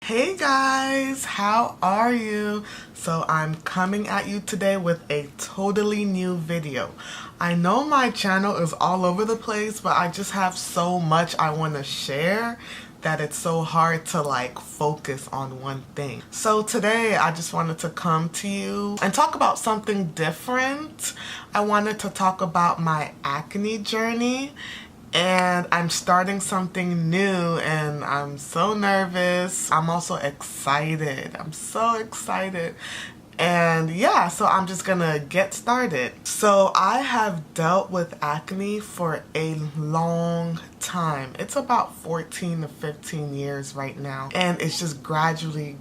Hey guys, how are you? So I'm coming at you today with a totally new video. I know my channel is all over the place, but I just have so much I want to share that it's so hard to focus on one thing. So today I just wanted to come to you and talk about something different. I wanted to talk about my acne journey. And I'm starting something new and I'm so nervous. I'm also excited. I'm so excited. And yeah, so I'm just gonna get started. So I have dealt with acne for a long time. It's about 14 to 15 years right now. And it's just gradually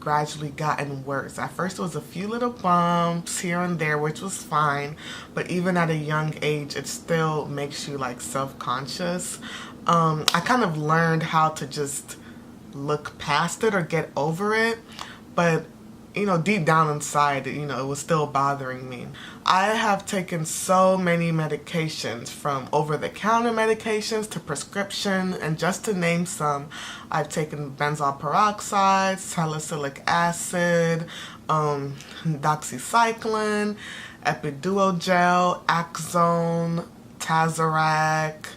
gotten worse. At first it was a few little bumps here and there, which was fine. But even at a young age, it still makes you self-conscious. I kind of learned how to just look past it or get over it. But deep down inside, it was still bothering me. I have taken so many medications, from over-the-counter medications to prescription, and just to name some, I've taken benzoyl peroxide, salicylic acid, doxycycline, epidural gel, Axone, Tazarac.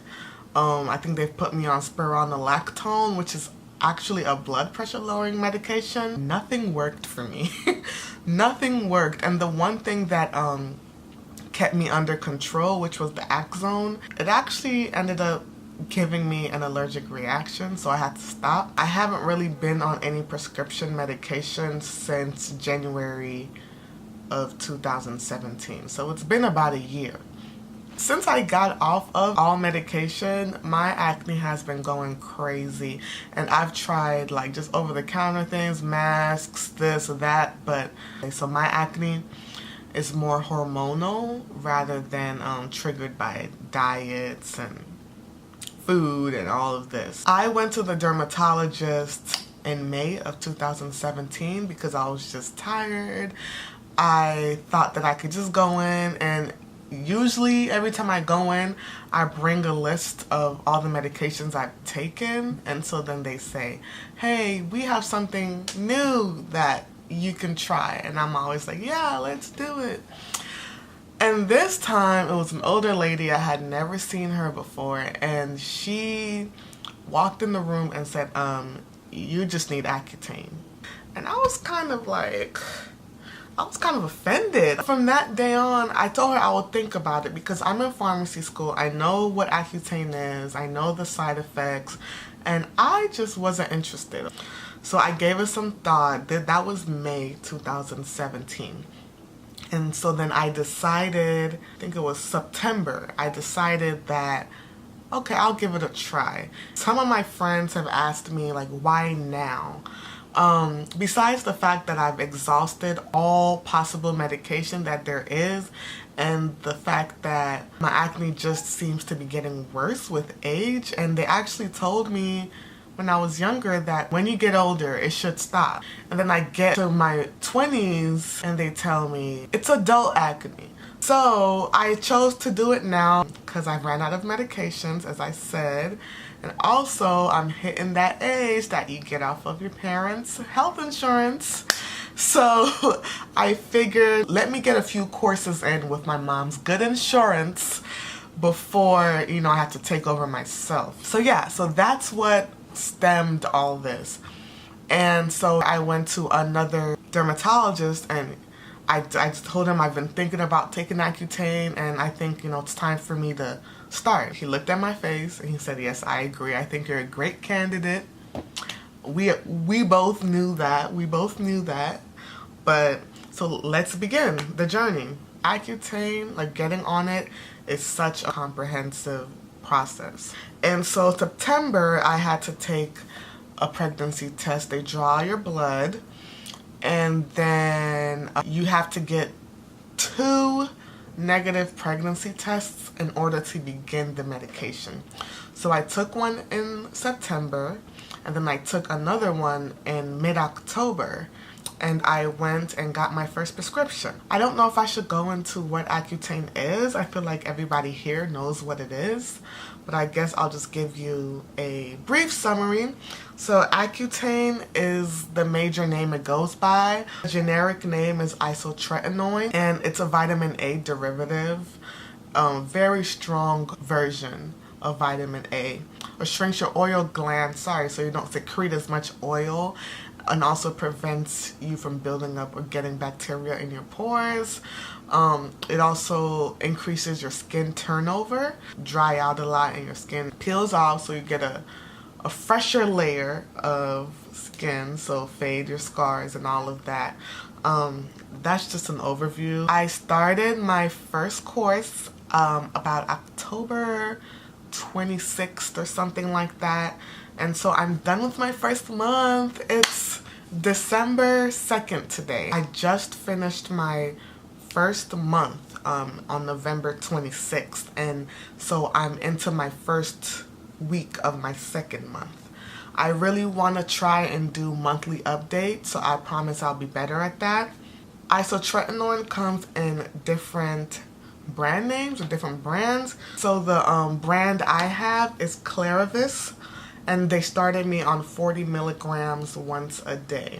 I think they've put me on spironolactone, which is actually a blood pressure lowering medication. Nothing worked for me. Nothing worked. And the one thing that kept me under control, which was the Axone, it actually ended up giving me an allergic reaction, so I had to stop. I haven't really been on any prescription medication since January of 2017, so it's been about a year. Since I got off of all medication, my acne has been going crazy, and I've tried just over-the-counter things, masks, this or that, but so my acne is more hormonal rather than triggered by diets and food and all of this. I went to the dermatologist in May of 2017 because I was just tired. I thought that I could just go in, and usually every time I go in, I bring a list of all the medications I've taken, and so then they say, hey, we have something new that you can try, and I'm always like, yeah, let's do it. And this time it was an older lady. I had never seen her before, and she walked in the room and said, you just need Accutane. And I was kind of offended. From that day on, I told her I would think about it because I'm in pharmacy school. I know what Accutane is. I know the side effects. And I just wasn't interested. So I gave it some thought. That was May 2017. And so then I decided, I think it was September, I decided that, okay, I'll give it a try. Some of my friends have asked me, why now? Besides the fact that I've exhausted all possible medication that there is, and the fact that my acne just seems to be getting worse with age, and they actually told me when I was younger that when you get older, it should stop. And then I get to my 20s and they tell me it's adult acne. So I chose to do it now because I've ran out of medications, as I said. And also, I'm hitting that age that you get off of your parents' health insurance. So I figured, let me get a few courses in with my mom's good insurance before, I have to take over myself. So yeah, so that's what stemmed all this. And so I went to another dermatologist, and I told him I've been thinking about taking Accutane, and I think, it's time for me to start. He looked at my face and he said, yes, I agree. I think you're a great candidate. We both knew that. But so let's begin the journey. Accutane, getting on it, is such a comprehensive process. And so September, I had to take a pregnancy test. They draw your blood, and then you have to get 2 negative pregnancy tests in order to begin the medication. So I took one in September, and then I took another one in mid-October. and I went and got my first prescription. I don't know if I should go into what Accutane is. I feel like everybody here knows what it is, but I guess I'll just give you a brief summary. So Accutane is the major name it goes by. The generic name is Isotretinoin, and it's a vitamin A derivative, very strong version of vitamin A. It shrinks your oil glands, so you don't secrete as much oil, and also prevents you from building up or getting bacteria in your pores. It also increases your skin turnover, dry out a lot, and your skin peels off, so you get a fresher layer of skin, so fade your scars and all of that. That's just an overview. I started my first course about October 26th or something like that, and so I'm done with my first month. It's December 2nd today. I just finished my first month on November 26th, and so I'm into my first week of my second month. I really want to try and do monthly updates, so I promise I'll be better at that. Isotretinoin comes in different brand names or different brands. So the brand I have is Clarivis, and they started me on 40 milligrams once a day.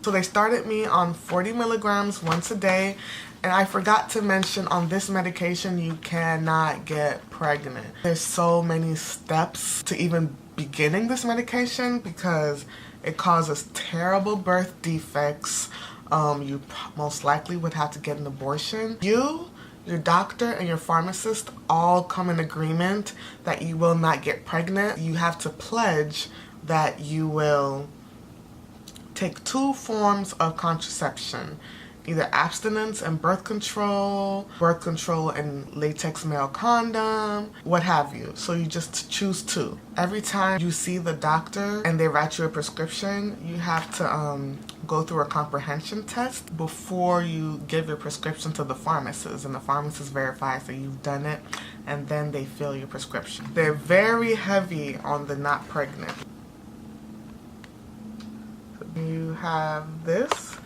So they started me on 40 milligrams once a day, and I forgot to mention, on this medication you cannot get pregnant. There's so many steps to even beginning this medication because it causes terrible birth defects. You most likely would have to get an abortion. You, your doctor, and your pharmacist all come in agreement that you will not get pregnant. You have to pledge that you will take 2 forms of contraception, either abstinence and birth control and latex male condom, what have you. So you just choose 2. Every time you see the doctor and they write you a prescription, you have to go through a comprehension test before you give your prescription to the pharmacist, and the pharmacist verifies that you've done it, and then they fill your prescription. They're very heavy on the not pregnant. You have this,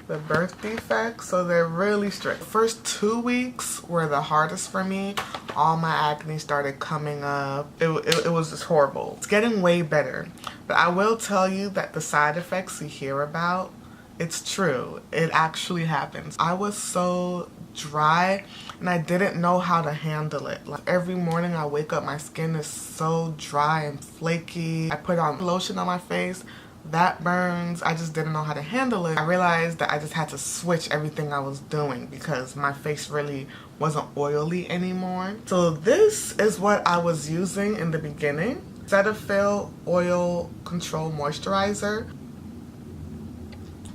the birth defects, so they're really strict. The first 2 weeks were the hardest for me. All my acne started coming up. It was just horrible. It's getting way better, but I will tell you that the side effects you hear about, it's true. It actually happens. I was so dry and I didn't know how to handle it. Like, every morning I wake up, my skin is so dry and flaky. I put on lotion on my face, that burns. I just didn't know how to handle it. I realized that I just had to switch everything I was doing because my face really wasn't oily anymore. So this is what I was using in the beginning. Cetaphil Oil Control Moisturizer.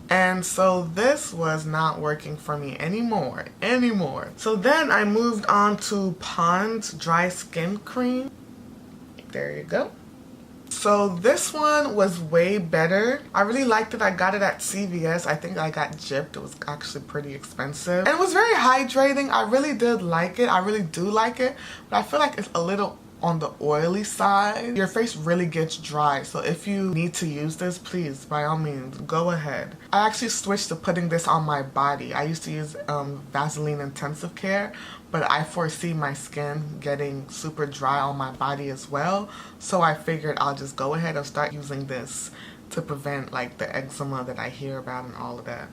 And so this was not working for me anymore. So then I moved on to Pond's Dry Skin Cream. There you go. So this one was way better. I really liked it. I got it at CVS. I think I got gypped. It was actually pretty expensive. And it was very hydrating. I really did like it. I really do like it. But I feel like it's a little on the oily side. Your face really gets dry. So if you need to use this, please, by all means, go ahead. I actually switched to putting this on my body. I used to use Vaseline Intensive Care, but I foresee my skin getting super dry on my body as well. So I figured I'll just go ahead and start using this to prevent like the eczema that I hear about and all of that.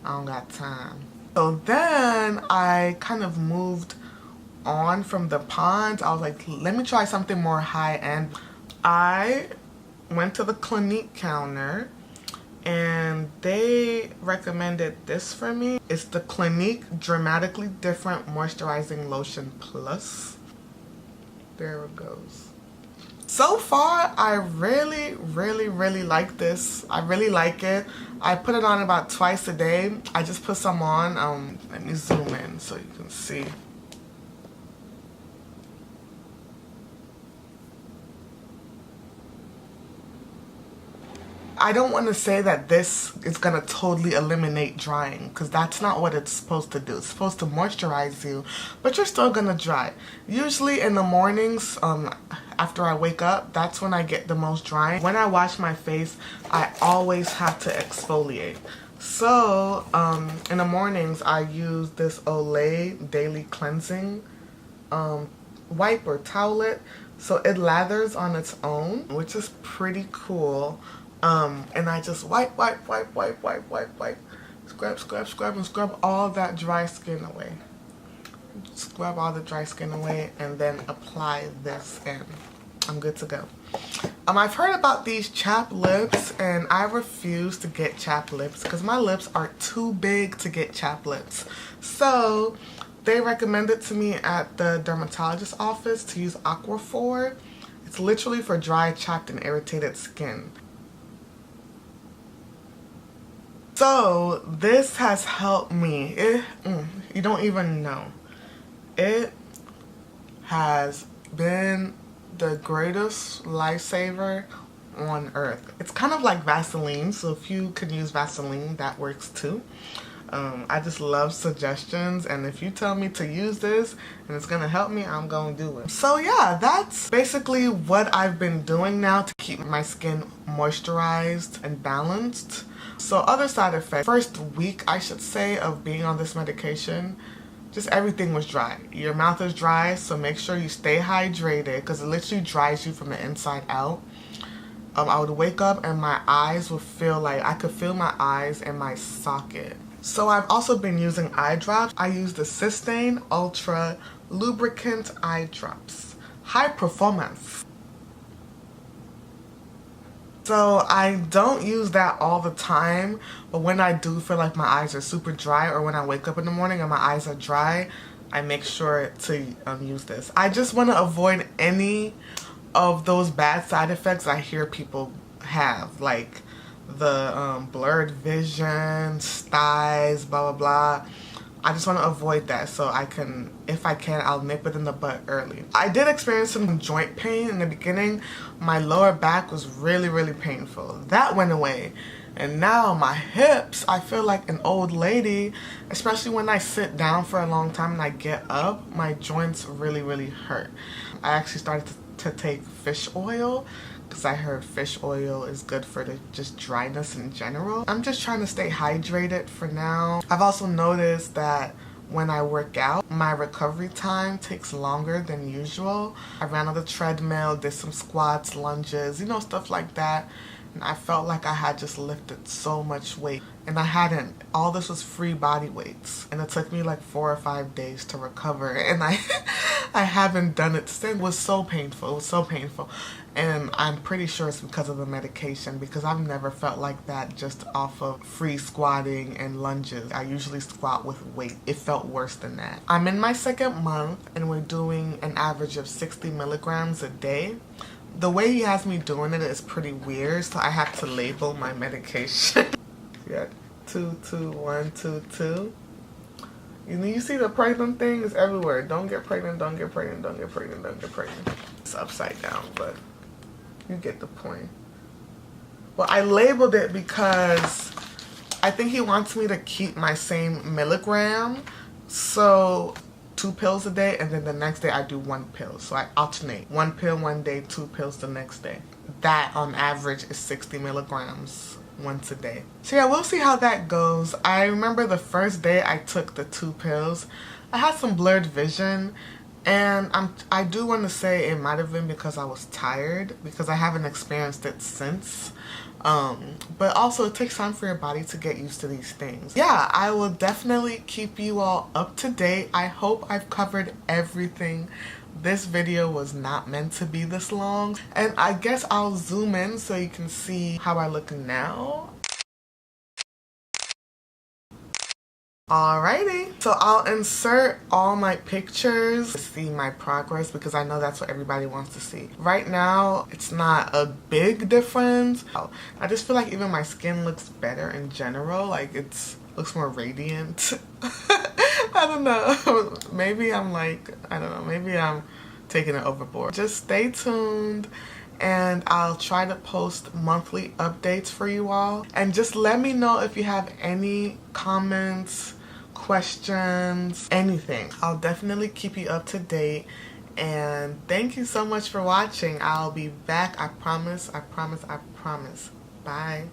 I don't got time. So then I kind of moved on from the Pond's. I was like, let me try something more high-end. I went to the Clinique counter and they recommended this for me. It's the Clinique Dramatically Different Moisturizing Lotion Plus. There it goes. So far, I really like this. I really like it. I put it on about twice a day. I just put some on. Let me zoom in so you can see. I don't want to say that this is going to totally eliminate drying, because that's not what it's supposed to do. It's supposed to moisturize you, but you're still going to dry. Usually in the mornings, after I wake up, that's when I get the most drying. When I wash my face, I always have to exfoliate. So in the mornings, I use this Olay Daily Cleansing wipe or towelette. So it lathers on its own, which is pretty cool. And I just wipe, scrub, and scrub all that dry skin away. Scrub all the dry skin away and then apply this and I'm good to go. I've heard about these chapped lips, and I refuse to get chapped lips because my lips are too big to get chapped lips. So they recommended to me at the dermatologist's office to use Aquaphor. It's literally for dry, chapped, and irritated skin. So this has helped me. You don't even know. It has been the greatest lifesaver on earth. It's kind of like Vaseline, so if you can use Vaseline, that works too. I just love suggestions, and if you tell me to use this and it's gonna help me, I'm gonna do it. So yeah, that's basically what I've been doing now to keep my skin moisturized and balanced. So other side effects, first week I should say of being on this medication, just everything was dry. Your mouth is dry, so make sure you stay hydrated because it literally dries you from the inside out. I would wake up and my eyes would feel like I could feel my eyes in my socket. So I've also been using eye drops. I use the Cystane Ultra Lubricant Eye Drops. High performance. So I don't use that all the time, but when I do feel like my eyes are super dry, or when I wake up in the morning and my eyes are dry, I make sure to use this. I just want to avoid any of those bad side effects I hear people have, like the blurred vision, styes, blah blah blah. I just want to avoid that, so I can, if I can, I'll nip it in the butt early. I did experience some joint pain in the beginning. My lower back was really painful. That went away. And now my hips, I feel like an old lady, especially when I sit down for a long time and I get up, my joints really hurt. I actually started to take fish oil because I heard fish oil is good for the just dryness in general. I'm just trying to stay hydrated for now. I've also noticed that when I work out, my recovery time takes longer than usual. I ran on the treadmill, did some squats, lunges, you know, stuff like that. And I felt like I had just lifted so much weight. And I hadn't. All this was free body weights. And it took me like 4 or 5 days to recover. And I haven't done it since. It was so painful. It was so painful. And I'm pretty sure it's because of the medication, because I've never felt like that just off of free squatting and lunges. I usually squat with weight. It felt worse than that. I'm in my 2nd month and we're doing an average of 60 milligrams a day. The way he has me doing it is pretty weird, so I have to label my medication. Yeah, 2, 2, 1, 2, 2. You know, you see the pregnant thing is everywhere. Don't get pregnant, don't get pregnant, don't get pregnant, don't get pregnant. It's upside down, but you get the point. Well, I labeled it because I think he wants me to keep my same milligram. So 2 pills a day, and then the next day I do 1 pill. So I alternate. 1 pill one day, 2 pills the next day. That on average is 60 milligrams once a day. So yeah, we'll see how that goes. I remember the first day I took the 2 pills, I had some blurred vision. And I do want to say it might have been because I was tired, because I haven't experienced it since. But also it takes time for your body to get used to these things. Yeah, I will definitely keep you all up to date. I hope I've covered everything. This video was not meant to be this long. And I guess I'll zoom in so you can see how I look now. Alrighty, so I'll insert all my pictures to see my progress, because I know that's what everybody wants to see. Right now, it's not a big difference. I just feel like even my skin looks better in general. Like looks more radiant. I don't know. Maybe I'm like, I don't know, maybe I'm taking it overboard. Just stay tuned and I'll try to post monthly updates for you all. And just let me know if you have any comments, questions, anything. I'll definitely keep you up to date. And thank you so much for watching. I'll be back. I promise. I promise. I promise. Bye.